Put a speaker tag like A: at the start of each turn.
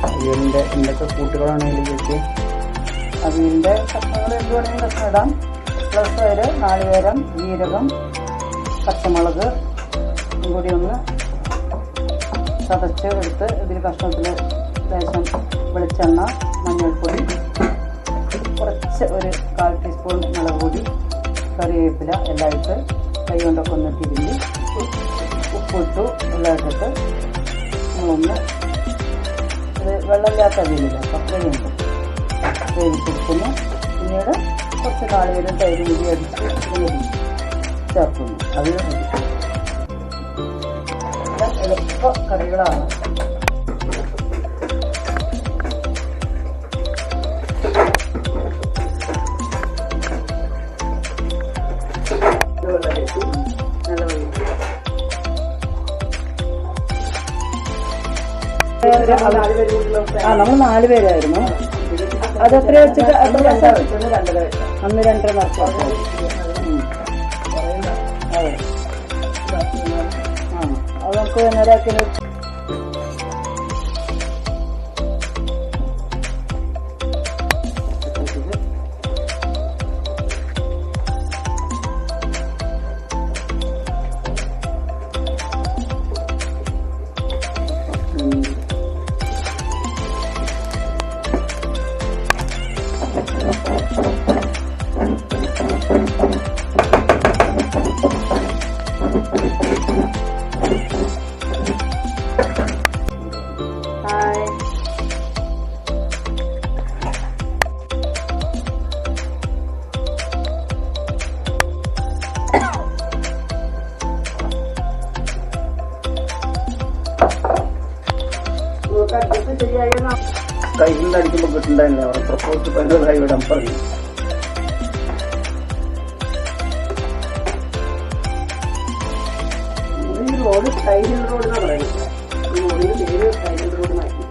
A: അവിയലിൻ്റെ എന്തൊക്കെ കൂട്ടുകളാണ് ഇതിലേക്ക്? അവിയലിൻ്റെ കഷ്ണങ്ങൾ എന്ത് വേണമെങ്കിലും കഷ്ണം ഇടാം. പ്ലസ് അതിൽ നാളികേരം, ജീരകം, പച്ചമുളക് കൂടി ഒന്ന് ചതച്ച് എടുത്ത് ഇതിൽ കഷ്ണത്തിൽ ലേശം വെളിച്ചെണ്ണ, മഞ്ഞൾപ്പൊടി, കുറച്ച് ഒരു 1/4 ടീസ്പൂൺ മുളക് പൊടി, കറിവേപ്പില എല്ലാം ഇട്ട് കൈ കൊണ്ടൊക്കെ ഒന്ന് തിരിഞ്ഞ് ഉപ്പിട്ടു എല്ലാം ഇട്ടിട്ട് നമ്മളൊന്ന് ഇത് വെള്ളമില്ലാത്ത അവിയലില്ല, പപ്പടയുണ്ട്, വേവിച്ചെടുക്കുന്നു. പിന്നീട് കുറച്ച് നാളികേരം തൈര് കൂടി അടിച്ച് ചേർക്കുന്നു. അവിയൽ എല്ലാം എളുപ്പ കറികളാണ്. നമ്മൾ 4 പേരായിരുന്നു. അത് എത്ര വെച്ചിട്ട് അന്ന് 2.5 മറിച്ച്. അതെ, അത് നമുക്ക് നേരാക്കി. കൈയിൽ അടിക്കുമ്പോൾ കിട്ടുന്നുണ്ടായില്ല. അവിടെ പ്രപ്പോസ് പതിനായി വിടാൻ പറഞ്ഞു. ഈ റോഡ് ടൈലിൽ റോഡ് എന്നാണ് പറയുന്നത്. ഈ റോഡിന്റെ പേര് ടൈലിൽ റോഡ് മാറ്റി.